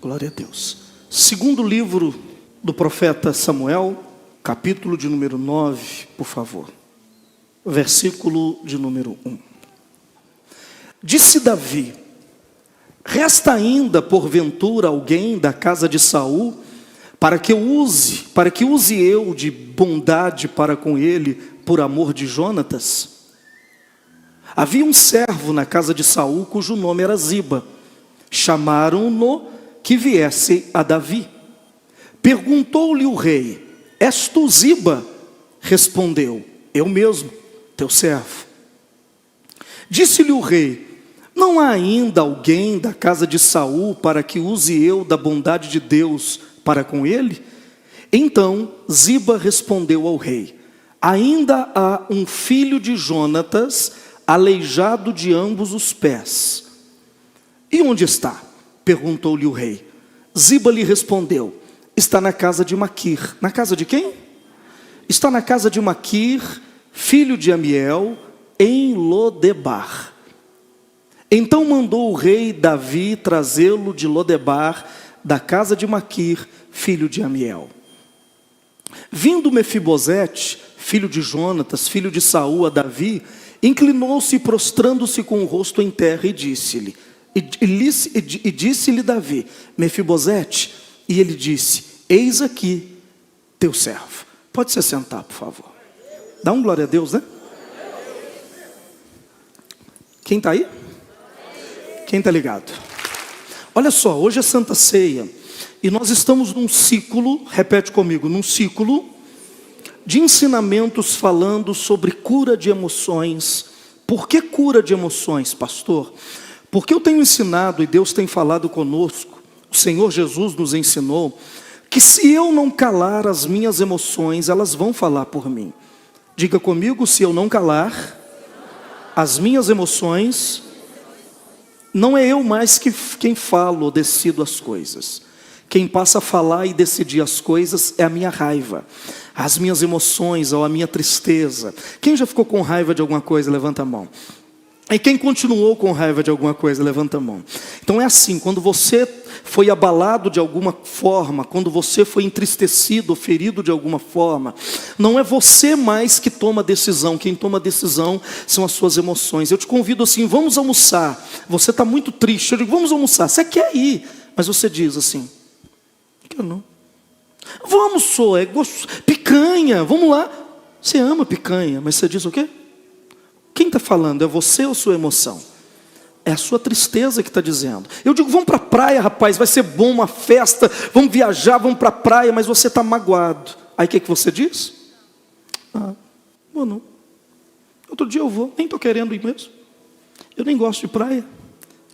Glória a Deus. Segundo livro do profeta Samuel, capítulo de número 9, por favor. Versículo de número 1. Disse Davi: resta ainda porventura alguém da casa de Saul, para que use eu de bondade para com ele, por amor de Jonatas? Havia um servo na casa de Saul, cujo nome era Ziba. Chamaram-no que viesse a Davi. Perguntou-lhe o rei: és tu Ziba? Respondeu: eu mesmo, teu servo. Disse-lhe o rei: não há ainda alguém da casa de Saul para que use eu da bondade de Deus para com ele? Então Ziba respondeu ao rei: ainda há um filho de Jonatas, aleijado de ambos os pés. E onde está? Perguntou-lhe o rei. Ziba lhe respondeu: está na casa de Maquir. Na casa de quem? Está na casa de Maquir, filho de Amiel, em Lodebar. Então mandou o rei Davi trazê-lo de Lodebar, da casa de Maquir, filho de Amiel. Vindo Mefibosete, filho de Jonatas, filho de Saul, a Davi, inclinou-se, prostrando-se com o rosto em terra, e disse-lhe Davi: Mefibosete. E ele disse: eis aqui teu servo. Pode se sentar, por favor. Dá um glória a Deus, né? Quem está aí? Quem está ligado? Olha só, hoje é Santa Ceia, e nós estamos num ciclo, repete comigo, num ciclo de ensinamentos falando sobre cura de emoções. Por que cura de emoções, pastor? Porque eu tenho ensinado, e Deus tem falado conosco, o Senhor Jesus nos ensinou, que se eu não calar as minhas emoções, elas vão falar por mim. Diga comigo: se eu não calar as minhas emoções, não é eu mais quem falo ou decido as coisas. Quem passa a falar e decidir as coisas é a minha raiva, as minhas emoções ou a minha tristeza. Quem já ficou com raiva de alguma coisa, levanta a mão. E quem continuou com raiva de alguma coisa, levanta a mão. Então é assim, quando você foi abalado de alguma forma, quando você foi entristecido ou ferido de alguma forma, não é você mais que toma a decisão. Quem toma a decisão são as suas emoções. Eu te convido assim: vamos almoçar. Você está muito triste, eu digo: vamos almoçar. Você quer ir, mas você diz assim: quero não. Vamos, só, é picanha, vamos lá. Você ama picanha, mas você diz o quê? Quem está falando? É você ou sua emoção? É a sua tristeza que está dizendo. Eu digo: vamos para a praia, rapaz, vai ser bom, uma festa, vamos viajar, vamos para a praia, mas você está magoado. Aí o que você diz? Vou não. Outro dia eu vou, nem estou querendo ir mesmo. Eu nem gosto de praia.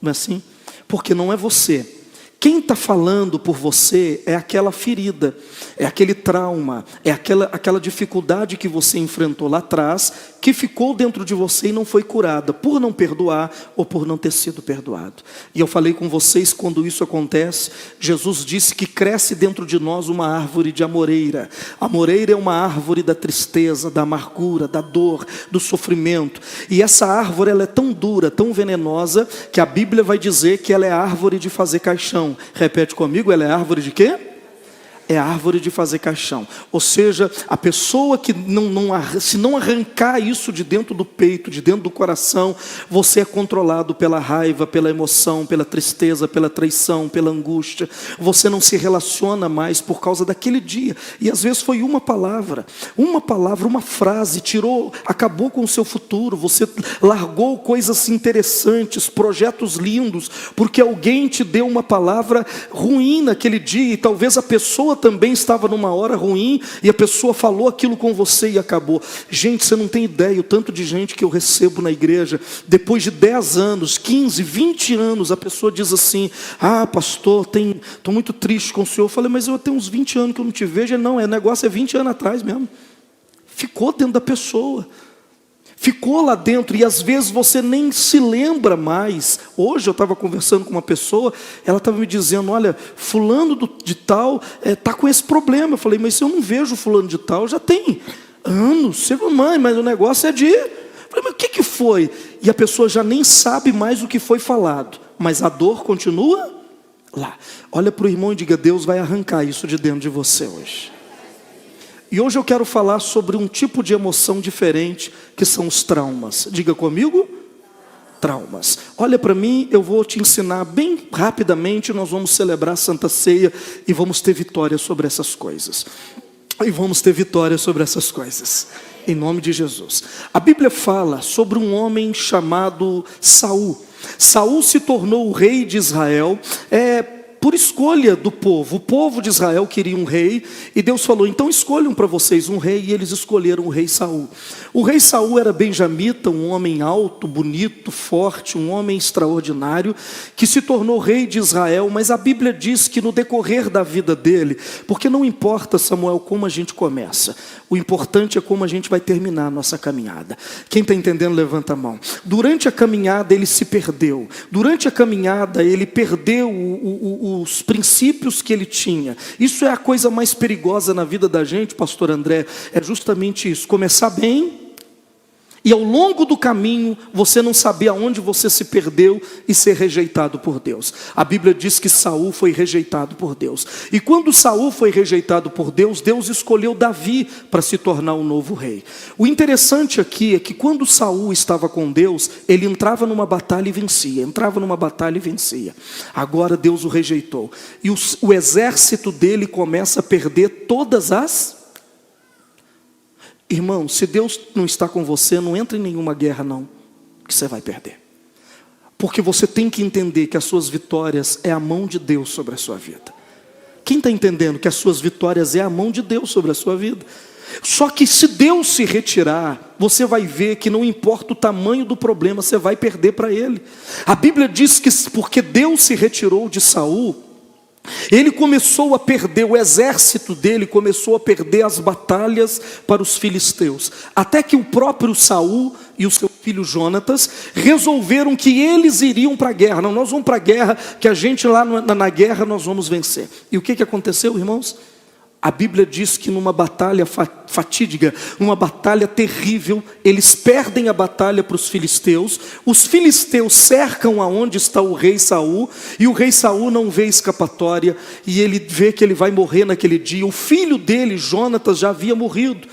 Não é assim? Porque não é você. Quem está falando por você é aquela ferida, é aquele trauma, é aquela dificuldade que você enfrentou lá atrás, que ficou dentro de você e não foi curada, por não perdoar ou por não ter sido perdoado. E eu falei com vocês, quando isso acontece, Jesus disse que cresce dentro de nós uma árvore de amoreira. A amoreira é uma árvore da tristeza, da amargura, da dor, do sofrimento. E essa árvore, ela é tão dura, tão venenosa, que a Bíblia vai dizer que ela é árvore de fazer caixão. Repete comigo: ela é árvore de quê? É árvore de fazer caixão. Ou seja, a pessoa que se não arrancar isso de dentro do peito, de dentro do coração, você é controlado pela raiva, pela emoção, pela tristeza, pela traição, pela angústia. Você não se relaciona mais por causa daquele dia. E às vezes foi uma palavra, uma frase, acabou com o seu futuro. Você largou coisas interessantes, projetos lindos, porque alguém te deu uma palavra ruim naquele dia. E talvez a pessoa também estava numa hora ruim, e a pessoa falou aquilo com você e acabou. Gente, você não tem ideia o tanto de gente que eu recebo na igreja, depois de 10 anos, 15, 20 anos, a pessoa diz assim: pastor, estou muito triste com o senhor. Eu falei: mas eu tenho uns 20 anos que eu não te vejo. Não, o negócio é 20 anos atrás mesmo. Ficou dentro da pessoa. Ficou lá dentro, e às vezes você nem se lembra mais. Hoje eu estava conversando com uma pessoa, ela estava me dizendo: olha, fulano de tal está com esse problema. Eu falei: mas se eu não vejo fulano de tal, já tem anos. Mãe, mas o negócio é de... Eu falei: mas o que foi? E a pessoa já nem sabe mais o que foi falado, mas a dor continua lá. Olha para o irmão e diga: Deus vai arrancar isso de dentro de você hoje. E hoje eu quero falar sobre um tipo de emoção diferente, que são os traumas. Diga comigo: traumas. Olha para mim, eu vou te ensinar bem rapidamente. Nós vamos celebrar a Santa Ceia e vamos ter vitória sobre essas coisas. Em nome de Jesus. A Bíblia fala sobre um homem chamado Saul. Saul se tornou o rei de Israel, por escolha do povo. O povo de Israel queria um rei, e Deus falou: então escolham para vocês um rei, e eles escolheram o rei Saul. O rei Saul era benjamita, um homem alto, bonito, forte, um homem extraordinário, que se tornou rei de Israel. Mas a Bíblia diz que no decorrer da vida dele, porque não importa, Samuel, como a gente começa, o importante é como a gente vai terminar a nossa caminhada. Quem está entendendo, levanta a mão. Durante a caminhada ele se perdeu. Durante a caminhada ele perdeu os princípios que ele tinha. Isso é a coisa mais perigosa na vida da gente, pastor André. É justamente isso: começar bem e ao longo do caminho você não saber aonde você se perdeu e ser rejeitado por Deus. A Bíblia diz que Saul foi rejeitado por Deus. E quando Saul foi rejeitado por Deus, Deus escolheu Davi para se tornar o novo rei. O interessante aqui é que quando Saul estava com Deus, ele entrava numa batalha e vencia. Agora Deus o rejeitou. E o exército dele começa a perder todas as... Irmão, se Deus não está com você, não entra em nenhuma guerra não, que você vai perder. Porque você tem que entender que as suas vitórias é a mão de Deus sobre a sua vida. Quem está entendendo que as suas vitórias é a mão de Deus sobre a sua vida? Só que se Deus se retirar, você vai ver que não importa o tamanho do problema, você vai perder para ele. A Bíblia diz que porque Deus se retirou de Saul, ele começou a perder, o exército dele começou a perder as batalhas para os filisteus, até que o próprio Saul e o seu filho Jonatas resolveram que eles iriam para a guerra. Não, nós vamos para a guerra, que a gente lá na guerra nós vamos vencer. E o que aconteceu, irmãos? A Bíblia diz que numa batalha fatídica, numa batalha terrível, eles perdem a batalha para os filisteus. Os filisteus cercam aonde está o rei Saul, e o rei Saul não vê escapatória, e ele vê que ele vai morrer naquele dia. O filho dele, Jonatas, já havia morrido.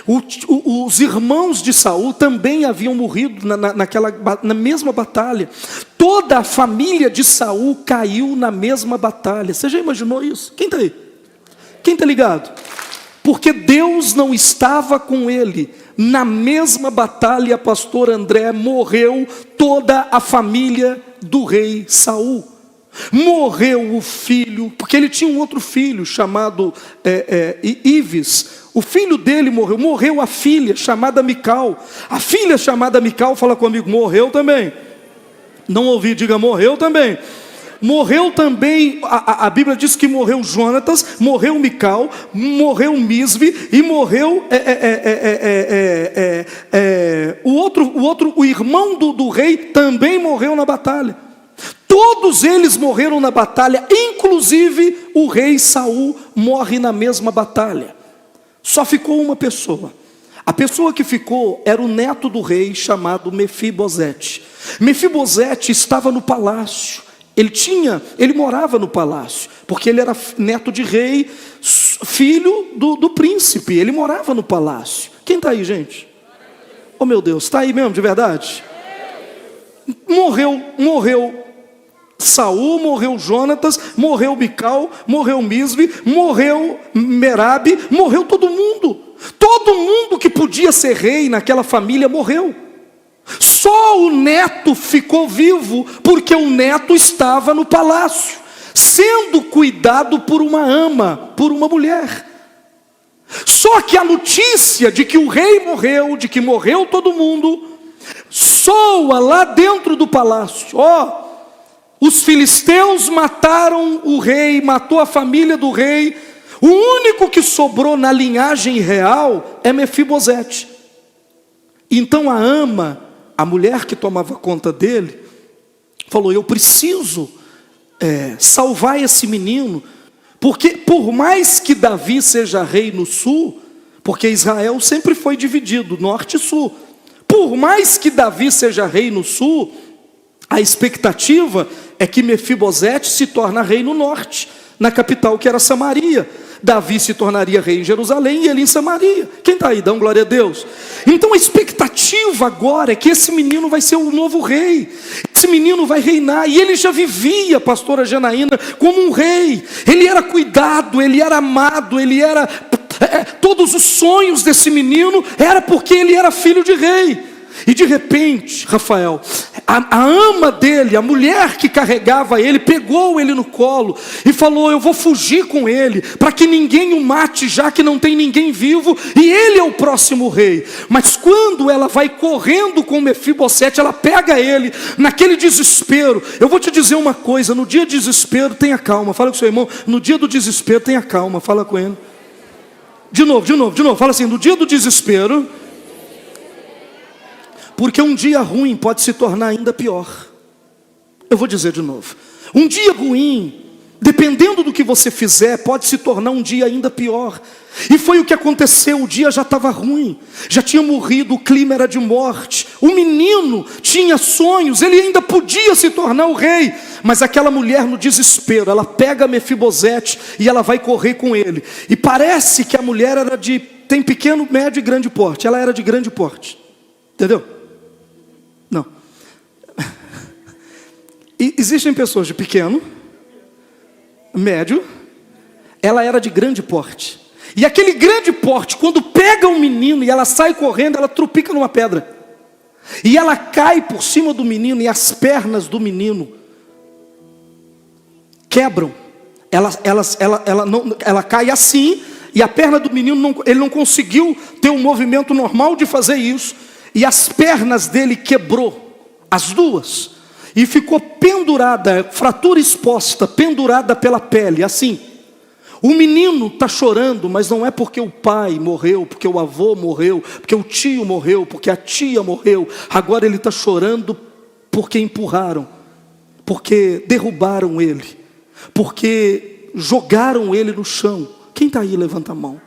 Os irmãos de Saul também haviam morrido na mesma batalha. Toda a família de Saul caiu na mesma batalha. Você já imaginou isso? Quem está aí? Quem está ligado? Porque Deus não estava com ele. Na mesma batalha, pastor André, morreu toda a família do rei Saul. Morreu o filho, porque ele tinha um outro filho chamado Ives. O filho dele morreu a filha chamada Mical. A filha chamada Mical, fala comigo, morreu também. Não ouvi, diga morreu também. Morreu também, a Bíblia diz que morreu Jonatas, morreu Mical, morreu Misve e morreu o irmão do rei também morreu na batalha. Todos eles morreram na batalha, inclusive o rei Saul morre na mesma batalha. Só ficou uma pessoa. A pessoa que ficou era o neto do rei chamado Mefibosete. Mefibosete estava no palácio. Ele morava no palácio, porque ele era neto de rei, filho do príncipe. Ele morava no palácio. Quem está aí, gente? Oh meu Deus, está aí mesmo, de verdade? Morreu Saul, morreu Jonatas, morreu Mical, morreu Misve, morreu Merabe, morreu todo mundo. Todo mundo que podia ser rei naquela família morreu. Só o neto ficou vivo, porque o neto estava no palácio, sendo cuidado por uma ama, por uma mulher. Só que a notícia de que o rei morreu, de que morreu todo mundo, soa lá dentro do palácio. Os filisteus mataram o rei, matou a família do rei. O único que sobrou na linhagem real é Mefibosete. Então a ama, a mulher que tomava conta dele, falou: eu preciso salvar esse menino, porque por mais que Davi seja rei no sul, porque Israel sempre foi dividido, norte e sul, por mais que Davi seja rei no sul, A expectativa é que Mefibosete se torna rei no norte, na capital que era Samaria. Davi se tornaria rei em Jerusalém e ele em Samaria. Quem está aí? Dá um glória a Deus. Então a expectativa agora é que esse menino vai ser o novo rei. Esse menino vai reinar. E ele já vivia, pastora Janaína, como um rei. Ele era cuidado, ele era amado, ele era... todos os sonhos desse menino era porque ele era filho de rei. E de repente, Rafael, a ama dele, a mulher que carregava ele, pegou ele no colo e falou: eu vou fugir com ele, para que ninguém o mate, já que não tem ninguém vivo, e ele é o próximo rei. Mas quando ela vai correndo com Mefibosete, ela pega ele, naquele desespero. Eu vou te dizer uma coisa: no dia do desespero, tenha calma. Fala com seu irmão: no dia do desespero, tenha calma. Fala com ele. De novo, fala assim: no dia do desespero. Porque um dia ruim pode se tornar ainda pior. Eu vou dizer de novo. Um dia ruim, dependendo do que você fizer, pode se tornar um dia ainda pior. E foi o que aconteceu. O dia já estava ruim, já tinha morrido, o clima era de morte. O menino tinha sonhos, ele ainda podia se tornar o rei. Mas aquela mulher, no desespero, ela pega Mefibosete e ela vai correr com ele. E parece que a mulher era tem pequeno, médio e grande porte. Ela era de grande porte. Entendeu? Não. E existem pessoas de pequeno, médio, ela era de grande porte. E aquele grande porte, quando pega o menino e ela sai correndo, ela trupica numa pedra. E ela cai por cima do menino e as pernas do menino quebram. Ela cai assim e a perna do menino, ele não conseguiu ter um movimento normal de fazer isso. E as pernas dele quebrou, as duas, e ficou pendurada, fratura exposta, pendurada pela pele, assim. O menino está chorando, mas não é porque o pai morreu, porque o avô morreu, porque o tio morreu, porque a tia morreu. Agora ele está chorando porque empurraram, porque derrubaram ele, porque jogaram ele no chão. Quem está aí, levanta a mão.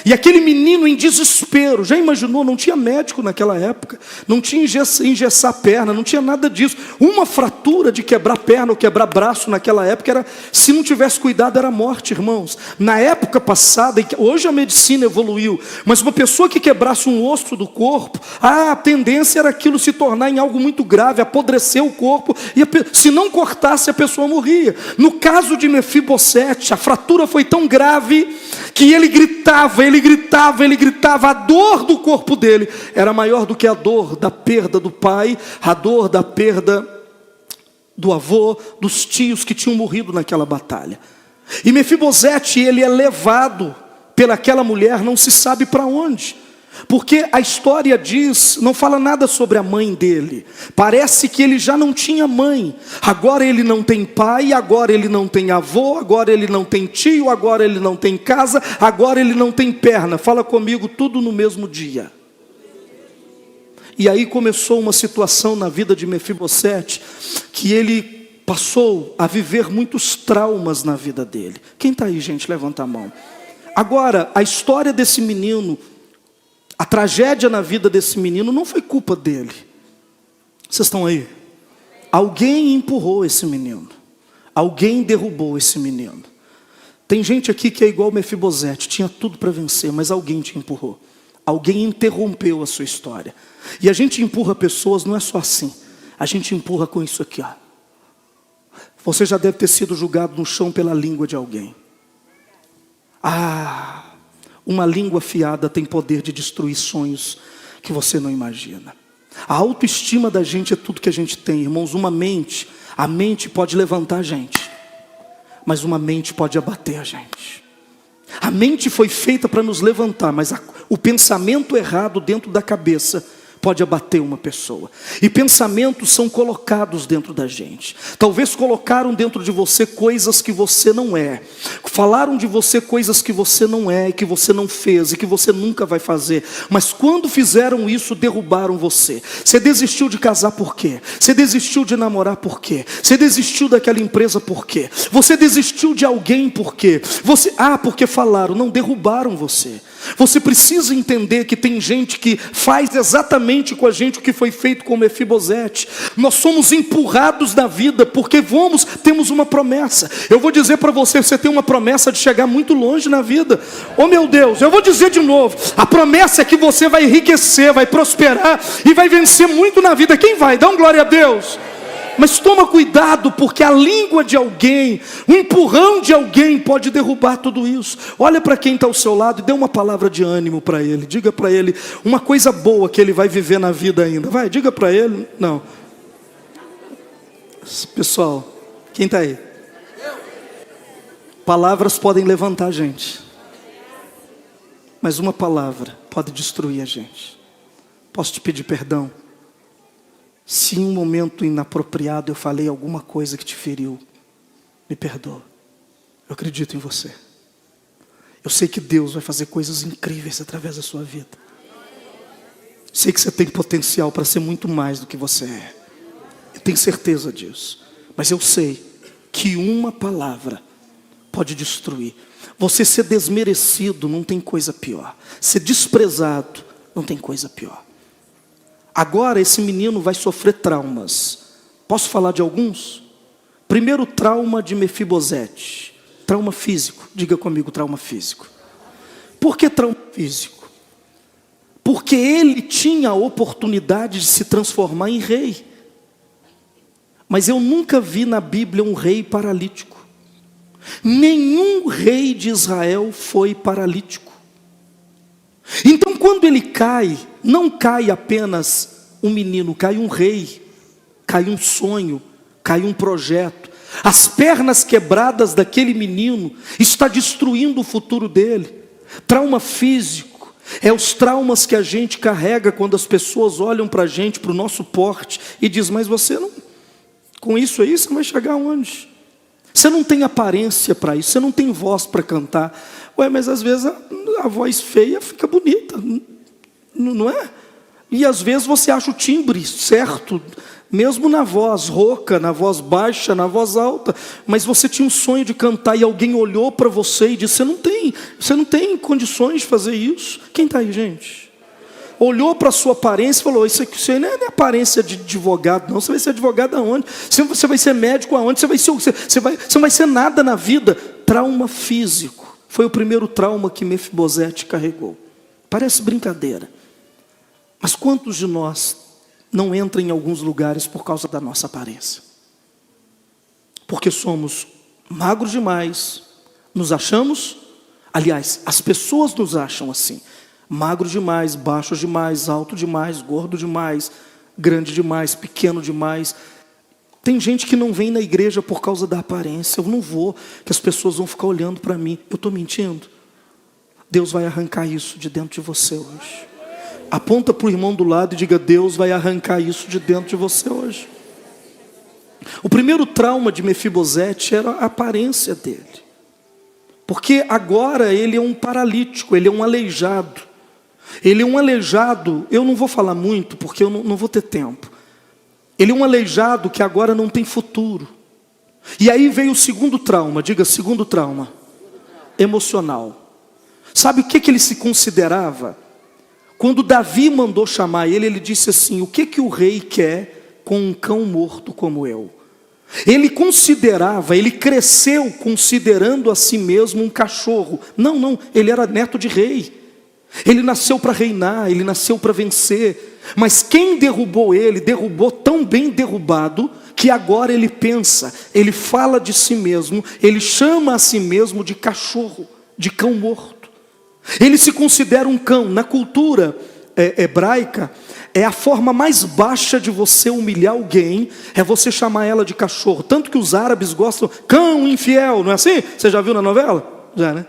E aquele menino em desespero, já imaginou? Não tinha médico naquela época, não tinha engessar a perna, não tinha nada disso. Uma fratura de quebrar perna ou quebrar braço naquela época, se não tivesse cuidado, era morte, irmãos. Na época passada, hoje a medicina evoluiu, mas uma pessoa que quebrasse um osso do corpo, a tendência era aquilo se tornar em algo muito grave, apodrecer o corpo, e se não cortasse, a pessoa morria. No caso de Mefibosete, a fratura foi tão grave que ele gritava, a dor do corpo dele era maior do que a dor da perda do pai, a dor da perda do avô, dos tios que tinham morrido naquela batalha. E Mefibosete, ele é levado pelaquela mulher, não se sabe para onde. Porque a história diz, não fala nada sobre a mãe dele. Parece que ele já não tinha mãe. Agora ele não tem pai, agora ele não tem avô, agora ele não tem tio, agora ele não tem casa, agora ele não tem perna. Fala comigo, tudo no mesmo dia. E aí começou uma situação na vida de Mefibosete, que ele passou a viver muitos traumas na vida dele. Quem está aí, gente? Levanta a mão. Agora, a história desse menino, a tragédia na vida desse menino não foi culpa dele. Vocês estão aí? Alguém empurrou esse menino. Alguém derrubou esse menino. Tem gente aqui que é igual Mefibosete, tinha tudo para vencer, mas alguém te empurrou. Alguém interrompeu a sua história. E a gente empurra pessoas, não é só assim. A gente empurra com isso aqui, ó. Você já deve ter sido julgado no chão pela língua de alguém. Uma língua afiada tem poder de destruir sonhos que você não imagina. A autoestima da gente é tudo que a gente tem, irmãos. A mente pode levantar a gente, mas uma mente pode abater a gente. A mente foi feita para nos levantar, mas o pensamento errado dentro da cabeça pode abater uma pessoa. E pensamentos são colocados dentro da gente. Talvez colocaram dentro de você coisas que você não é. Falaram de você coisas que você não é, e que você não fez, e que você nunca vai fazer. Mas quando fizeram isso, derrubaram você. Você desistiu de casar por quê? Você desistiu de namorar por quê? Você desistiu daquela empresa por quê? Você desistiu de alguém por quê? Porque falaram, não, derrubaram você. Você precisa entender que tem gente que faz exatamente com a gente o que foi feito com Mefibosete. Nós somos empurrados na vida porque temos uma promessa. Eu vou dizer para você, você tem uma promessa de chegar muito longe na vida. Oh meu Deus, eu vou dizer de novo, a promessa é que você vai enriquecer, vai prosperar e vai vencer muito na vida. Quem vai? Dá um glória a Deus. Mas toma cuidado, porque a língua de alguém, o empurrão de alguém pode derrubar tudo isso. Olha para quem está ao seu lado e dê uma palavra de ânimo para ele. Diga para ele uma coisa boa que ele vai viver na vida ainda. Vai, diga para ele. Não. Pessoal, quem está aí? Palavras podem levantar a gente, mas uma palavra pode destruir a gente. Posso te pedir perdão? Se em um momento inapropriado eu falei alguma coisa que te feriu, me perdoa. Eu acredito em você. Eu sei que Deus vai fazer coisas incríveis através da sua vida. Sei que você tem potencial para ser muito mais do que você é. Eu tenho certeza disso. Mas eu sei que uma palavra pode destruir. Você ser desmerecido não tem coisa pior. Ser desprezado não tem coisa pior. Agora esse menino vai sofrer traumas. Posso falar de alguns? Primeiro trauma de Mefibosete. Trauma físico. Diga comigo, trauma físico. Por que trauma físico? Porque ele tinha a oportunidade de se transformar em rei. Mas eu nunca vi na Bíblia um rei paralítico. Nenhum rei de Israel foi paralítico. Então quando ele cai, não cai apenas um menino, cai um rei, cai um sonho, cai um projeto. As pernas quebradas daquele menino está destruindo o futuro dele. Trauma físico é os traumas que a gente carrega quando as pessoas olham para a gente, para o nosso porte e diz, mas você não, com isso aí você vai chegar aonde? Você não tem aparência para isso, você não tem voz para cantar. Ué, mas às vezes a voz feia fica bonita, não é? E às vezes você acha o timbre certo, mesmo na voz rouca, na voz baixa, na voz alta. Mas você tinha um sonho de cantar e alguém olhou para você e disse, você não tem condições de fazer isso. Quem está aí, gente? Olhou para a sua aparência e falou, isso aqui não é aparência de advogado, não. Você vai ser advogado aonde? Você vai ser médico aonde? Você não vai ser nada na vida. Trauma físico. Foi o primeiro trauma que Mefibosete carregou. Parece brincadeira. Mas quantos de nós não entram em alguns lugares por causa da nossa aparência? Porque somos magros demais, nos achamos, aliás, as pessoas nos acham assim. Magro demais, baixo demais, alto demais, gordo demais, grande demais, pequeno demais. Tem gente que não vem na igreja por causa da aparência. Eu não vou, que as pessoas vão ficar olhando para mim. Eu estou mentindo? Deus vai arrancar isso de dentro de você hoje. Aponta para o irmão do lado e diga, Deus vai arrancar isso de dentro de você hoje. O primeiro trauma de Mefibosete era a aparência dele. Porque agora ele é um paralítico, ele é um aleijado. Ele é um aleijado, eu não vou falar muito porque eu não vou ter tempo. Ele é um aleijado que agora não tem futuro. E aí veio o segundo trauma, diga segundo trauma. Emocional. Sabe o que ele se considerava? Quando Davi mandou chamar ele disse assim, o que o rei quer com um cão morto como eu? Ele considerava, ele cresceu considerando a si mesmo um cachorro. Não, ele era neto de rei. Ele nasceu para reinar, ele nasceu para vencer. Mas quem derrubou ele, derrubou tão bem derrubado, que agora ele pensa, ele fala de si mesmo, ele chama a si mesmo de cachorro, de cão morto. Ele se considera um cão. Na cultura hebraica, é a forma mais baixa de você humilhar alguém, é você chamar ela de cachorro. Tanto que os árabes gostam, cão infiel, não é assim? Você já viu na novela? Já, né?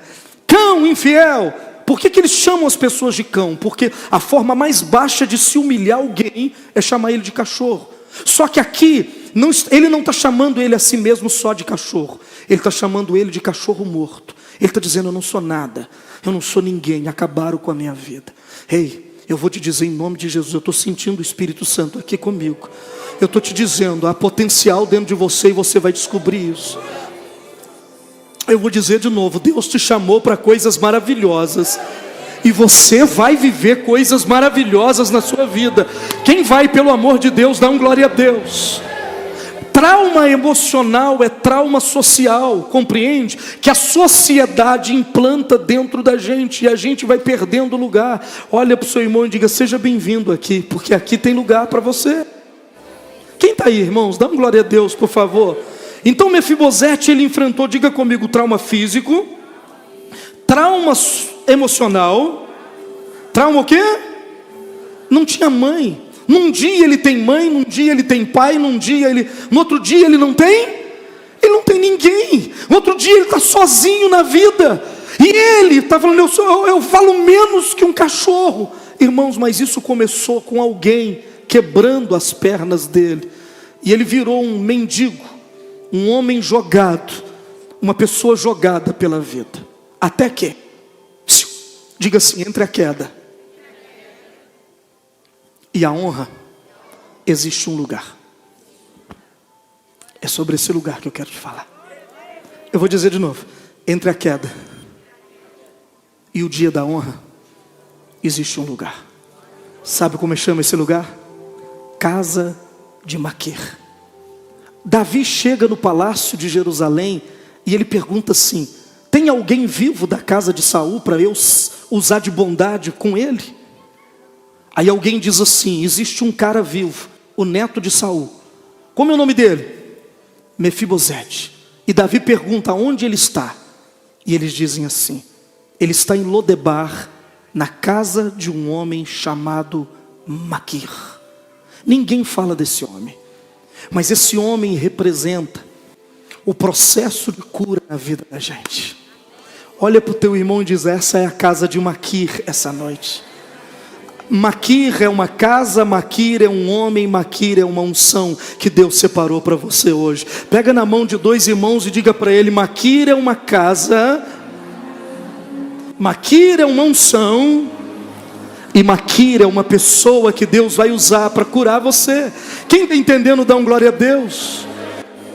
Cão infiel. Por que eles chamam as pessoas de cão? Porque a forma mais baixa de se humilhar alguém é chamar ele de cachorro. Só que aqui, ele não está chamando ele a si mesmo só de cachorro. Ele está chamando ele de cachorro morto. Ele está dizendo, eu não sou nada, eu não sou ninguém, acabaram com a minha vida. Ei, eu vou te dizer em nome de Jesus, eu estou sentindo o Espírito Santo aqui comigo. Eu estou te dizendo, há potencial dentro de você e você vai descobrir isso. Eu vou dizer de novo, Deus te chamou para coisas maravilhosas. E você vai viver coisas maravilhosas na sua vida. Quem vai, pelo amor de Deus, dá um glória a Deus. Trauma emocional é trauma social, compreende? Que a sociedade implanta dentro da gente e a gente vai perdendo lugar. Olha para o seu irmão e diga: seja bem-vindo aqui, porque aqui tem lugar para você. Quem está aí, irmãos? Dá um glória a Deus, por favor. Então Mefibosete, ele enfrentou, diga comigo, trauma físico, trauma emocional, trauma o quê? Não tinha mãe. Num dia ele tem mãe, num dia ele tem pai, no outro dia ele não tem ninguém. No outro dia ele está sozinho na vida. E ele está falando: eu falo menos que um cachorro. Irmãos, mas isso começou com alguém quebrando as pernas dele. E ele virou um mendigo, um homem jogado, uma pessoa jogada pela vida. Até que, diga assim, entre a queda e a honra, existe um lugar. É sobre esse lugar que eu quero te falar. Eu vou dizer de novo: entre a queda e o dia da honra, existe um lugar. Sabe como chama esse lugar? Casa de Maquir. Davi chega no palácio de Jerusalém e ele pergunta assim: tem alguém vivo da casa de Saul para eu usar de bondade com ele? Aí alguém diz assim: existe um cara vivo, o neto de Saul. Como é o nome dele? Mefibosete. E Davi pergunta onde ele está. E eles dizem assim: ele está em Lodebar, na casa de um homem chamado Maquir. Ninguém fala desse homem, mas esse homem representa o processo de cura na vida da gente. Olha para o teu irmão e diz: essa é a casa de Maquir essa noite. Maquir é uma casa, Maquir é um homem, Maquir é uma unção que Deus separou para você hoje. Pega na mão de dois irmãos e diga para ele: Maquir é uma casa, Maquir é uma unção, e Maquir é uma pessoa que Deus vai usar para curar você. Quem está entendendo, dá um glória a Deus.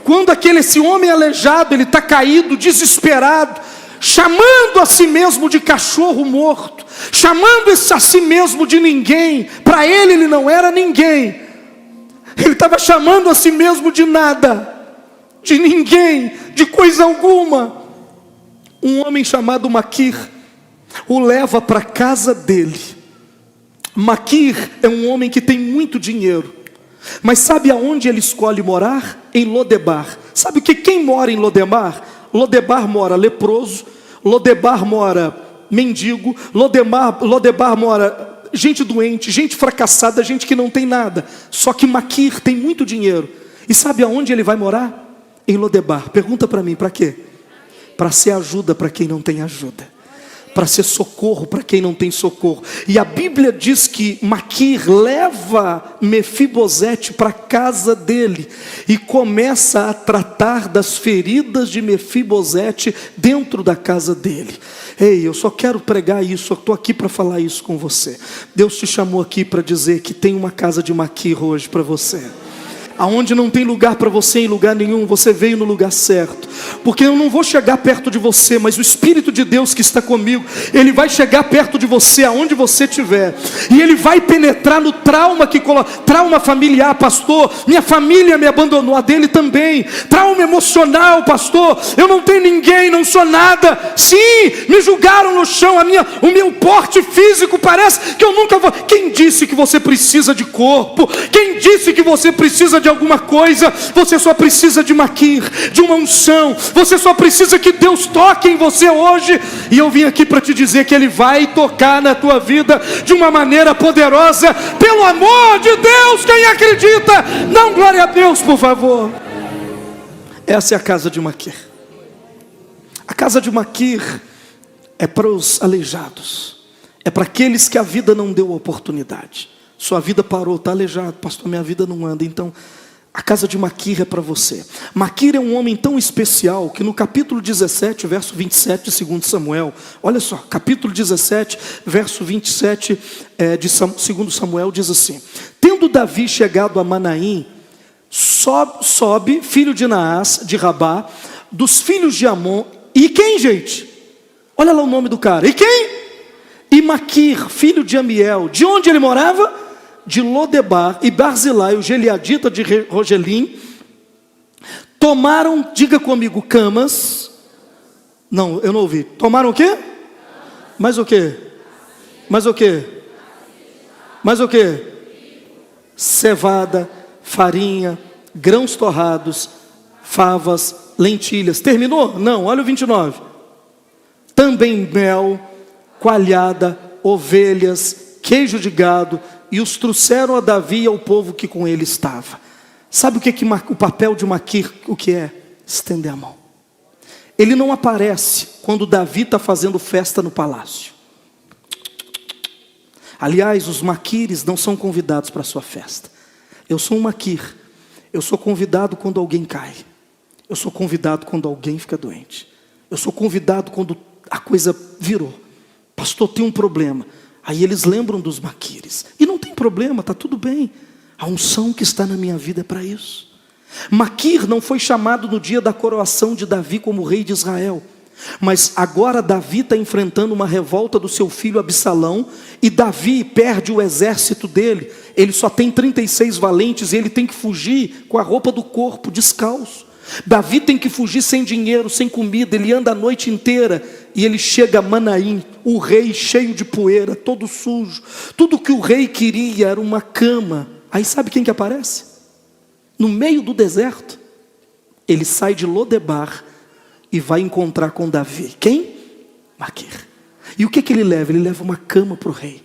Quando esse homem aleijado, ele está caído, desesperado, chamando a si mesmo de cachorro morto, chamando a si mesmo de ninguém. Para ele não era ninguém. Ele estava chamando a si mesmo de nada, de ninguém, de coisa alguma. Um homem chamado Maquir o leva para a casa dele. Maquir é um homem que tem muito dinheiro, mas sabe aonde ele escolhe morar? Em Lodebar. Sabe que quem mora em Lodebar? Lodebar mora leproso, Lodebar mora mendigo, Lodebar mora gente doente, gente fracassada, gente que não tem nada. Só que Maquir tem muito dinheiro. E sabe aonde ele vai morar? Em Lodebar. Pergunta para mim, para quê? Para ser ajuda para quem não tem ajuda, para ser socorro para quem não tem socorro. E a Bíblia diz que Maquir leva Mefibosete para a casa dele e começa a tratar das feridas de Mefibosete dentro da casa dele. Ei, eu só quero pregar isso, eu estou aqui para falar isso com você. Deus te chamou aqui para dizer que tem uma casa de Maquir hoje para você. Aonde não tem lugar para você em lugar nenhum, você veio no lugar certo. Porque eu não vou chegar perto de você, mas o Espírito de Deus que está comigo, ele vai chegar perto de você, aonde você estiver. E ele vai penetrar no trauma trauma familiar, pastor. Minha família me abandonou, a dele também. Trauma emocional, pastor. Eu não tenho ninguém, não sou nada. Sim, me julgaram no chão, o meu porte físico parece que eu nunca vou. Quem disse que você precisa de corpo? Quem disse que você precisa de alguma coisa? Você só precisa de Maquir, de uma unção. Você só precisa que Deus toque em você hoje. E eu vim aqui para te dizer que ele vai tocar na tua vida de uma maneira poderosa. Pelo amor de Deus, quem acredita, dá um glória a Deus, por favor. Essa é a casa de Maquir. A casa de Maquir é para os aleijados, é para aqueles que a vida não deu oportunidade. Sua vida parou, está aleijado, pastor, minha vida não anda. Então a casa de Maquir é para você. Maquir é um homem tão especial que no capítulo 17, verso 27 de 2 Samuel, olha só, capítulo 17, verso 27 de 2 Samuel diz assim: tendo Davi chegado a Manaim, sobe, filho de Naás, de Rabá, dos filhos de Amon. E quem, gente? Olha lá o nome do cara. E quem? e Maquir, filho de Amiel. De onde ele morava? De Lodebar. E Barzilai, o Gileadita de Rogelim, tomaram, diga comigo, camas. Não, eu não ouvi. Tomaram o quê? Mais o quê? Mais o quê? Mais o quê? Cevada, farinha, grãos torrados, favas, lentilhas. Terminou? Não, olha o 29. Também mel, coalhada, ovelhas, queijo de gado, e os trouxeram a Davi e ao povo que com ele estava. Sabe o papel de Maquir, o que é? Estender a mão. Ele não aparece quando Davi está fazendo festa no palácio. Aliás, os Maquires não são convidados para a sua festa. Eu sou um Maquir. Eu sou convidado quando alguém cai. Eu sou convidado quando alguém fica doente. Eu sou convidado quando a coisa virou. Pastor, tem um problema. Aí eles lembram dos Maquires. E não tem problema, está tudo bem. A unção que está na minha vida é para isso. Maquir não foi chamado no dia da coroação de Davi como rei de Israel. Mas agora Davi está enfrentando uma revolta do seu filho Absalão. E Davi perde o exército dele. Ele só tem 36 valentes e ele tem que fugir com a roupa do corpo, descalço. Davi tem que fugir sem dinheiro, sem comida. Ele anda a noite inteira e ele chega a Manaim, o rei cheio de poeira, todo sujo. Tudo que o rei queria era uma cama. Aí sabe quem que aparece? No meio do deserto, ele sai de Lodebar e vai encontrar com Davi. Quem? Maquir. E o que ele leva? Ele leva uma cama para o rei.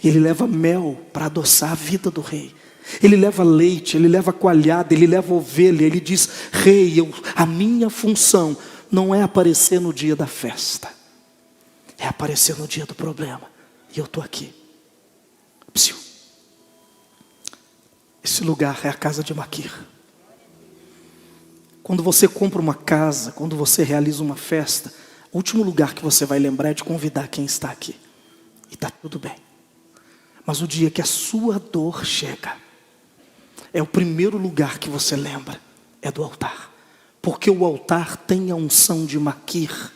Ele leva mel para adoçar a vida do rei. Ele leva leite, ele leva coalhada, ele leva ovelha. Ele diz: rei, a minha função não é aparecer no dia da festa, é aparecer no dia do problema. E eu estou aqui. Psiu. Esse lugar é a casa de Maquir. Quando você compra uma casa, quando você realiza uma festa, o último lugar que você vai lembrar é de convidar quem está aqui. E está tudo bem. Mas o dia que a sua dor chega, é o primeiro lugar que você lembra, é do altar. Porque o altar tem a unção de Maquir,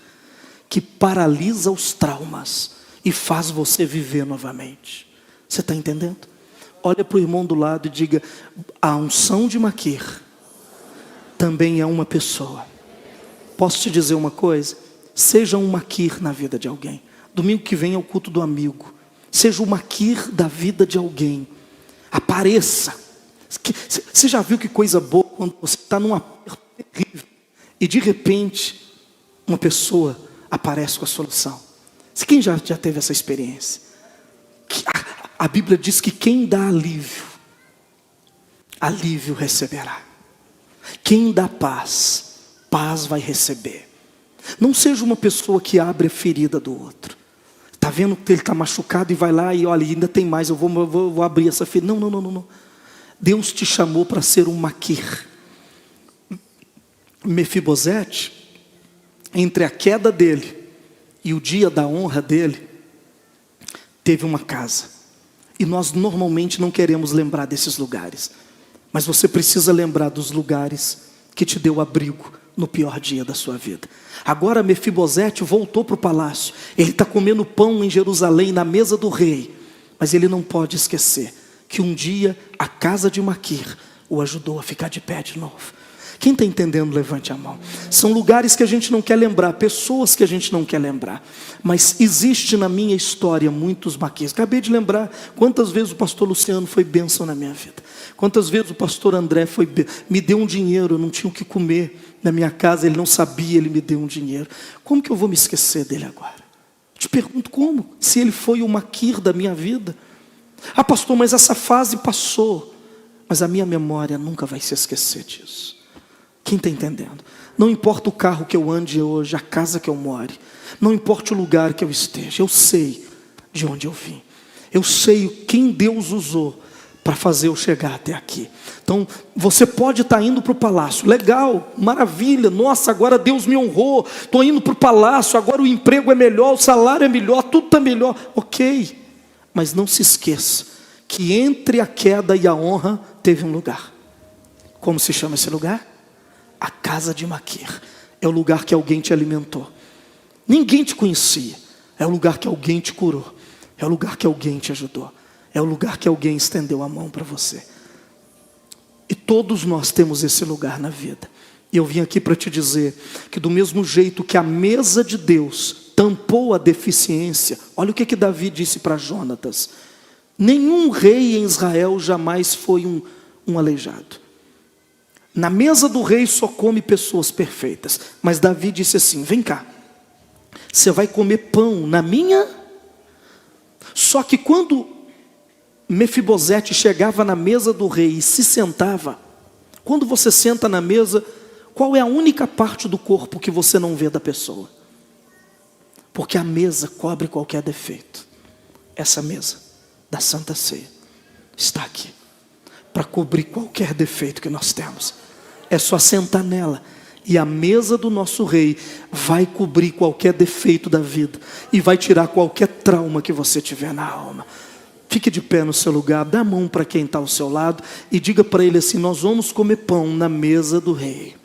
que paralisa os traumas e faz você viver novamente. Você está entendendo? Olha para o irmão do lado e diga: a unção de Maquir também é uma pessoa. Posso te dizer uma coisa? Seja um Maquir na vida de alguém. Domingo que vem é o culto do amigo. Seja o Maquir da vida de alguém. Apareça. Você já viu que coisa boa quando você está num aperto terrível e de repente uma pessoa aparece com a solução? Quem já teve essa experiência? A Bíblia diz que quem dá alívio, alívio receberá. Quem dá paz, paz vai receber. Não seja uma pessoa que abre a ferida do outro. Está vendo que ele está machucado e vai lá e olha, ainda tem mais, eu vou abrir essa ferida. Não. Deus te chamou para ser um Maquir. Mefibosete, entre a queda dele e o dia da honra dele, teve uma casa. E nós normalmente não queremos lembrar desses lugares. Mas você precisa lembrar dos lugares que te deu abrigo no pior dia da sua vida. Agora Mefibosete voltou para o palácio. Ele está comendo pão em Jerusalém, na mesa do rei. Mas ele não pode esquecer que um dia a casa de Maquir o ajudou a ficar de pé de novo. Quem está entendendo, levante a mão. São lugares que a gente não quer lembrar, pessoas que a gente não quer lembrar. Mas existe na minha história muitos Maquirs. Acabei de lembrar quantas vezes o pastor Luciano foi bênção na minha vida. Quantas vezes o pastor André me deu um dinheiro, eu não tinha o que comer na minha casa, ele não sabia, ele me deu um dinheiro. Como que eu vou me esquecer dele agora? Eu te pergunto como, se ele foi o Maquir da minha vida. Ah, pastor, mas essa fase passou. Mas a minha memória nunca vai se esquecer disso. Quem está entendendo? Não importa o carro que eu ande hoje, a casa que eu more, não importa o lugar que eu esteja, eu sei de onde eu vim. Eu sei quem Deus usou para fazer eu chegar até aqui. Então, você pode estar indo para o palácio, legal, maravilha, nossa, agora Deus me honrou, estou indo para o palácio, agora o emprego é melhor, o salário é melhor, tudo está melhor, ok. Mas não se esqueça que entre a queda e a honra teve um lugar. Como se chama esse lugar? A casa de Maquir. É o lugar que alguém te alimentou. Ninguém te conhecia. É o lugar que alguém te curou. É o lugar que alguém te ajudou. É o lugar que alguém estendeu a mão para você. E todos nós temos esse lugar na vida. E eu vim aqui para te dizer que do mesmo jeito que a mesa de Deus tampou a deficiência, olha o que Davi disse para Jonatas: nenhum rei em Israel jamais foi um aleijado. Na mesa do rei só come pessoas perfeitas. Mas Davi disse assim: vem cá, você vai comer pão na minha? Só que quando Mefibosete chegava na mesa do rei e se sentava, quando você senta na mesa, qual é a única parte do corpo que você não vê da pessoa? Porque a mesa cobre qualquer defeito. Essa mesa da Santa Ceia está aqui para cobrir qualquer defeito que nós temos. É só sentar nela e a mesa do nosso rei vai cobrir qualquer defeito da vida e vai tirar qualquer trauma que você tiver na alma. Fique de pé no seu lugar, dá a mão para quem está ao seu lado e diga para ele assim: nós vamos comer pão na mesa do rei.